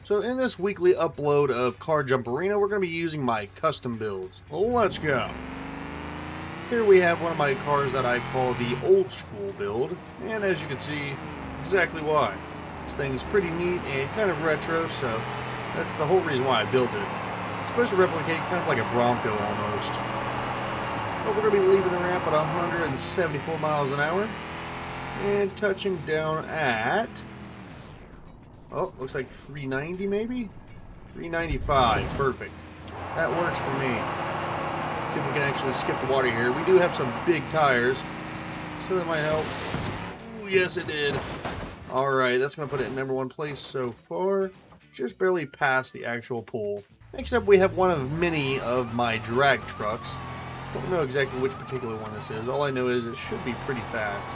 So in this weekly upload of Car Jump Arena, we're going to be using my custom builds. Let's go. Here we have one of my cars that I call the old school build, and as you can see, exactly why. This thing's pretty neat and kind of retro, so that's the whole reason why I built it. It's supposed to replicate kind of like a Bronco almost. But we're going to be leaving the ramp at 174 miles an hour and touching down at... oh, looks like 390 maybe? 395, perfect. That works for me. Let's see if we can actually skip the water here. We do have some big tires, so that might help. Ooh, yes, it did. Alright, that's going to put it in #1 place so far. Just barely past the actual pool. Next up, we have one of many of my drag trucks. Don't know exactly which particular one this is. All I know is it should be pretty fast.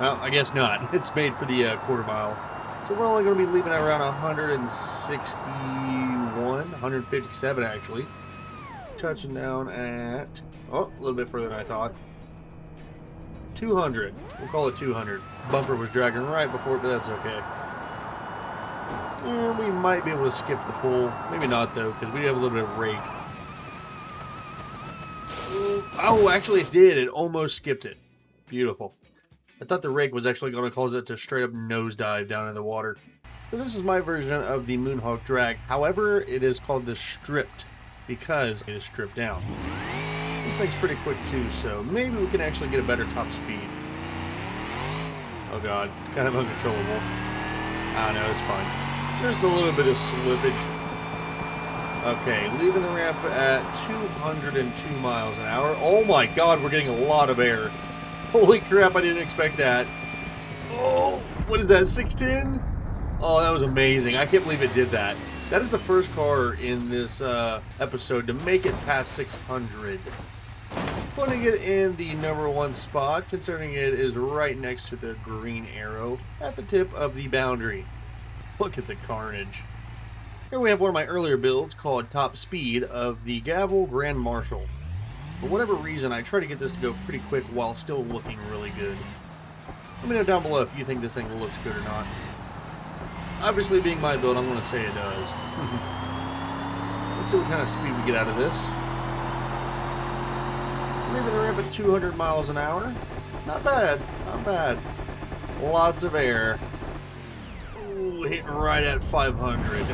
Well, I guess not. It's made for the quarter mile. So we're only going to be leaving at around 161, 157 actually. Touching down at, oh, a little bit further than I thought. 200. We'll call it 200. Bumper was dragging right before it, but that's okay. And we might be able to skip the pool. Maybe not though, because we have a little bit of rake. Oh, actually it did. It almost skipped it. Beautiful. I thought the rake was actually going to cause it to straight up nosedive down in the water. So this is my version of the Moonhawk drag. However, it is called the stripped because it is stripped down. This thing's pretty quick too, so maybe we can actually get a better top speed. Oh god, kind of uncontrollable. I don't know, it's fine. Just a little bit of slippage. Okay, leaving the ramp at 202 miles an hour. Oh my god, we're getting a lot of air. Holy crap, I didn't expect that. Oh, what is that, 610? Oh, that was amazing. I can't believe it did that. That is the first car in this episode to make it past 600. Putting it in the #1 spot, considering it is right next to the green arrow at the tip of the boundary. Look at the carnage. Here we have one of my earlier builds called Top Speed of the Gavel Grand Marshal. For whatever reason, I try to get this to go pretty quick while still looking really good. Let me know down below if you think this thing looks good or not. Obviously, being my build, I'm going to say it does. Let's see what kind of speed we get out of this. Leaving the ramp at 200 miles an hour. Not bad, not bad. Lots of air. Ooh, hitting right at 500.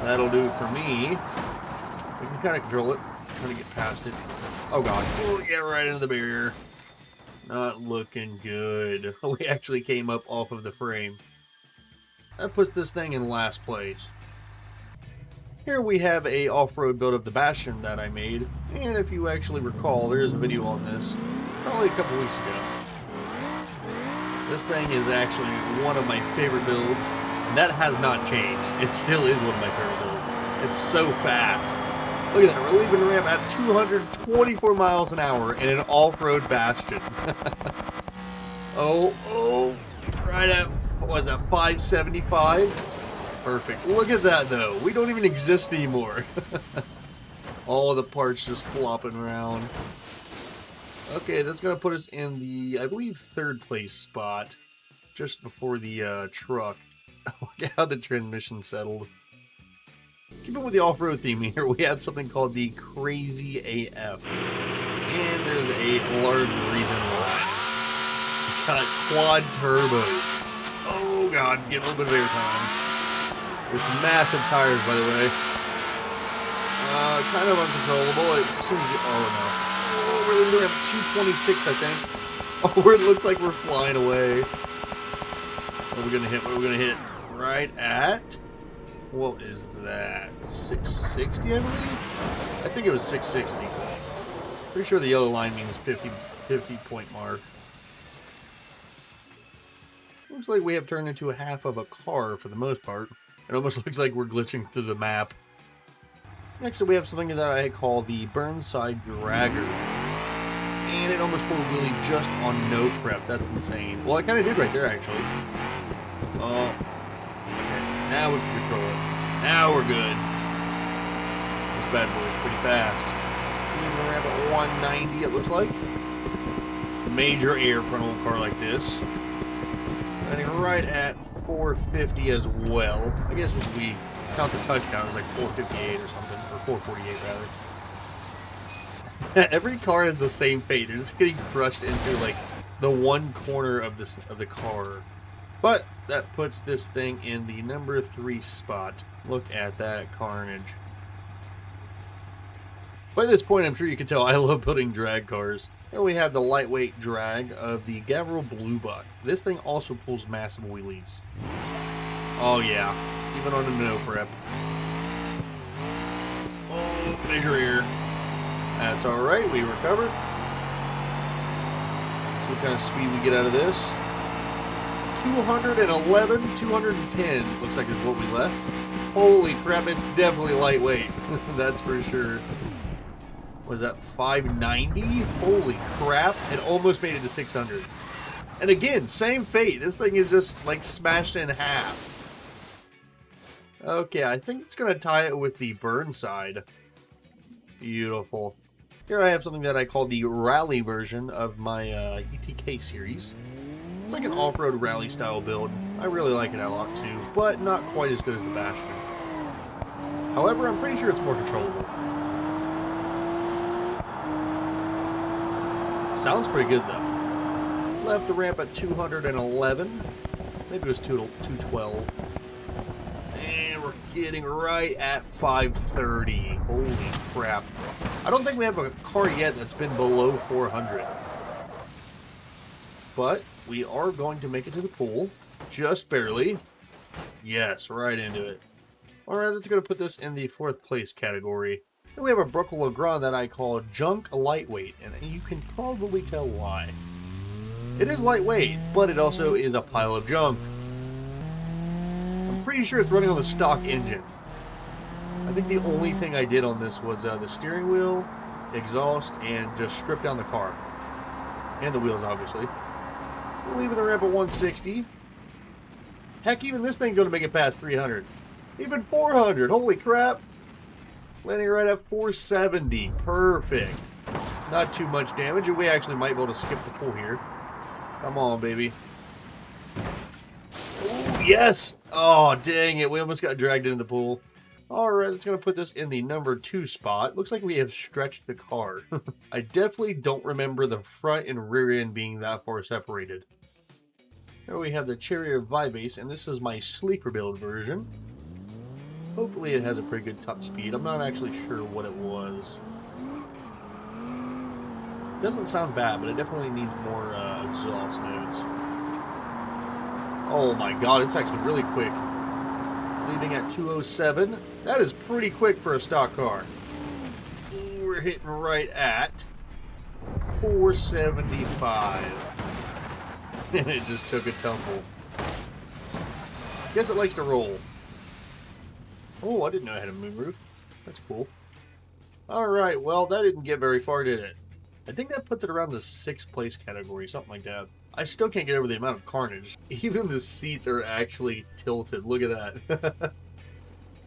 That'll do for me. We can kind of control it. Trying to get past it. Oh god. Ooh, get right into the barrier. Not looking good. We actually came up off of the frame. That puts this thing in last place. Here we have a off-road build of the Bastion that I made, and if you actually recall, there is a video on this probably a couple weeks ago. This thing is actually one of my favorite builds, and that has not changed. It still is one of my favorite builds. It's so fast. Look at that, we're leaving the ramp at 224 miles an hour in an off-road Bastion. oh, right at, what was that, 575? Perfect. Look at that, though. We don't even exist anymore. All the parts just flopping around. Okay, that's going to put us in the, I believe, 3rd place spot. Just before the truck. Look at how the transmission settled. Keeping with the off-road theme here, we have something called the Crazy AF. And there's a large reason why. It's got quad turbos. Oh god, get a little bit of airtime. With massive tires, by the way. Kind of uncontrollable as soon as you... oh no. Oh, we're literally at 226, I think. Oh, it looks like we're flying away. What are we gonna hit? What are we gonna hit? Right at... what is that? 660, I believe? I think it was 660. Pretty sure the yellow line means 50 point mark. Looks like we have turned into a half of a car for the most part. It almost looks like we're glitching through the map. Next up we have something that I call the Burnside Dragger. And it almost pulled a wheelie just on no prep. That's insane. Well, I kind of did right there, actually. Oh. Okay, now we can control it. Now we're good. This bad boy is pretty fast. Even around at 190, it looks like. Major air for an old car like this. Landing right at 450 as well. I guess if we count the touchdown, it's like 458 or something, or 448 rather. Every car has the same fate. They're just getting crushed into like the one corner of the car. But that puts this thing in the number 3 spot. Look at that carnage. By this point, I'm sure you can tell I love building drag cars. Here we have the lightweight drag of the Gavril Bluebuck. This thing also pulls massive wheelies. Oh yeah, even on a no prep. Oh, measure here. That's alright, we recovered. See what kind of speed we get out of this. 211, 210 looks like is what we left. Holy crap, it's definitely lightweight. That's for sure. Was that 590? Holy crap, it almost made it to 600. And again, same fate. This thing is just like smashed in half. Okay, I think it's going to tie it with the Burnside. Beautiful. Here I have something that I call the rally version of my ETK series. It's like an off-road rally style build. I really like it a lot too, but not quite as good as the Bastion. However, I'm pretty sure it's more controllable. Sounds pretty good though. Left the ramp at 211. Maybe it was 212. And we're getting right at 530. Holy crap. I don't think we have a car yet that's been below 400. But we are going to make it to the pool. Just barely. Yes, right into it. Alright, that's going to put this in the 4th place category. Then we have a Bruckle Legrand that I call Junk Lightweight, and you can probably tell why. It is lightweight, but it also is a pile of junk. I'm pretty sure it's running on the stock engine. I think the only thing I did on this was the steering wheel, exhaust, and just strip down the car. And the wheels, obviously. Leaving the ramp at 160. Heck, even this thing's going to make it past 300. Even 400. Holy crap. Landing right at 470. Perfect. Not too much damage, and we actually might be able to skip the pool here. Come on, baby. Ooh, yes! Oh, dang it. We almost got dragged into the pool. Alright, that's going to put this in the number 2 spot. Looks like we have stretched the car. I definitely don't remember the front and rear end being that far separated. Here we have the Chariot Vibace, and this is my sleeper build version. Hopefully it has a pretty good top speed. I'm not actually sure what it was. Doesn't sound bad, but it definitely needs more exhaust nodes. Oh my god, it's actually really quick. Leaving at 207. That is pretty quick for a stock car. We're hitting right at 475. And it just took a tumble. Guess it likes to roll. Oh, I didn't know it had a moonroof. That's cool. Alright, well, that didn't get very far, did it? I think that puts it around the 6th place category, something like that. I still can't get over the amount of carnage. Even the seats are actually tilted. Look at that.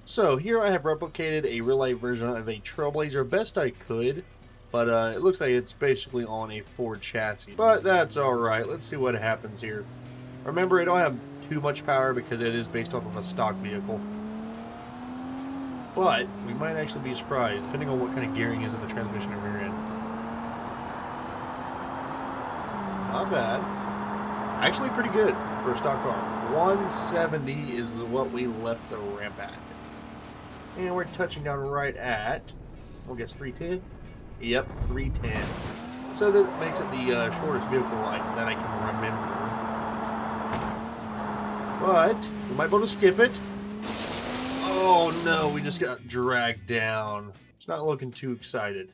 So, here I have replicated a real-life version of a Trailblazer best I could. But it looks like it's basically on a Ford chassis. But that's alright. Let's see what happens here. Remember, it don't have too much power because it is based off of a stock vehicle. But we might actually be surprised, depending on what kind of gearing is in the transmission and rear end. Not bad. Actually pretty good for a stock car. 170 is what we left the ramp at. And we're touching down right at, I guess 310? Yep, 310. So that makes it the shortest vehicle that I can remember. But we might be able to skip it. Oh no, we just got dragged down. It's not looking too excited.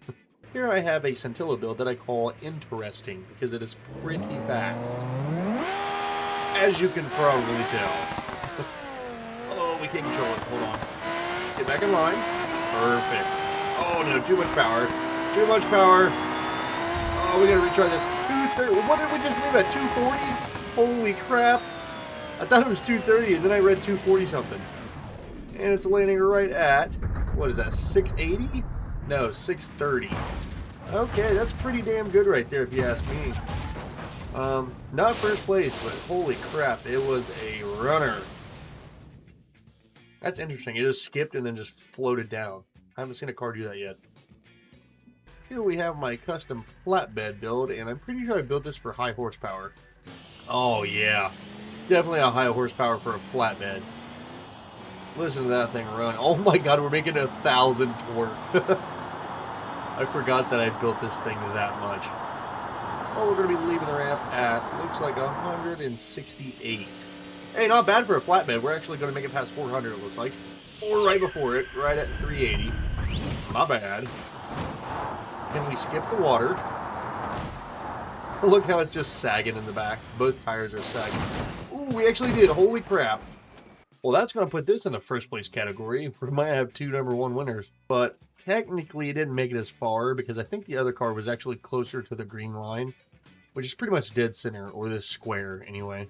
Here I have a Centilla build that I call interesting because it is pretty fast. As you can probably tell. Oh, we can't control it. Hold on. Let's get back in line. Perfect. Oh no, too much power. Too much power. Oh, we gotta retry this. 230. What did we just leave at? 240? Holy crap. I thought it was 230 and then I read 240 something. And it's landing right at, what is that, 680? No, 630. Okay, that's pretty damn good right there if you ask me. Not first place, but holy crap, it was a runner. That's interesting. It just skipped and then just floated down. I haven't seen a car do that yet. Here we have my custom flatbed build, and I'm pretty sure I built this for high horsepower. Oh yeah, definitely a high horsepower for a flatbed. Listen to that thing run. Oh my god, we're making 1,000 torque. I forgot that I built this thing that much. Oh, we're going to be leaving the ramp at, looks like 168. Hey, not bad for a flatbed. We're actually going to make it past 400, it looks like. Or right before it, right at 380. Not bad. Can we skip the water? Look how it's just sagging in the back. Both tires are sagging. Ooh, we actually did. Holy crap. Well, that's going to put this in the first place category. We might have 2 #1 winners. But technically, it didn't make it as far because I think the other car was actually closer to the green line, which is pretty much dead center, or this square anyway.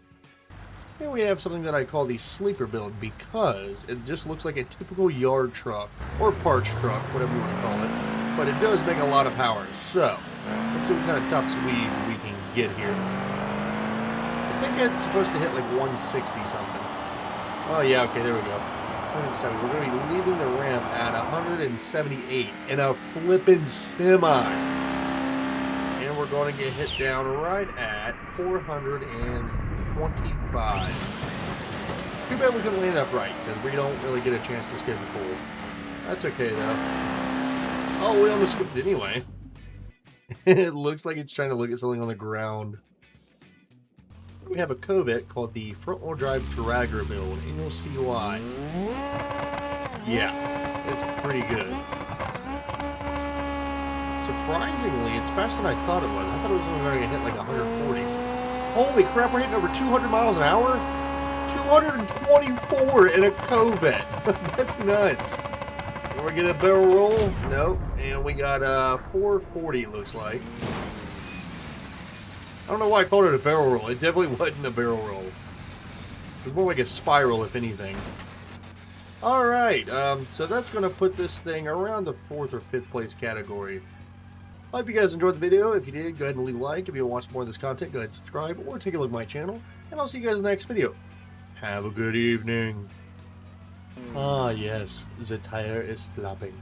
Here we have something that I call the sleeper build because it just looks like a typical yard truck, or parts truck, whatever you want to call it. But it does make a lot of power. So, let's see what kind of top speed we can get here. I think it's supposed to hit like 160 something. Oh yeah, okay, there we go. 170. We're going to be leaving the ramp at 178 in a flippin' semi. And we're going to get hit down right at 425. Too bad we couldn't land upright, because we don't really get a chance to skip the pool. That's okay, though. Oh, we almost skipped it anyway. It looks like it's trying to look at something on the ground. We have a Corvette called the front-wheel drive dragger build, and you'll see why. Yeah, it's pretty good. Surprisingly, it's faster than I thought it was. I thought it was only going to hit like 140. Holy crap, we're hitting over 200 miles an hour? 224 in a Corvette. That's nuts. Can we get a barrel roll? Nope. And we got 440, it looks like. I don't know why I called it a barrel roll. It definitely wasn't a barrel roll. It was more like a spiral, if anything. Alright, so that's going to put this thing around the 4th or 5th place category. I hope you guys enjoyed the video. If you did, go ahead and leave a like. If you want to watch more of this content, go ahead and subscribe or take a look at my channel. And I'll see you guys in the next video. Have a good evening. Ah, yes, the tire is flapping.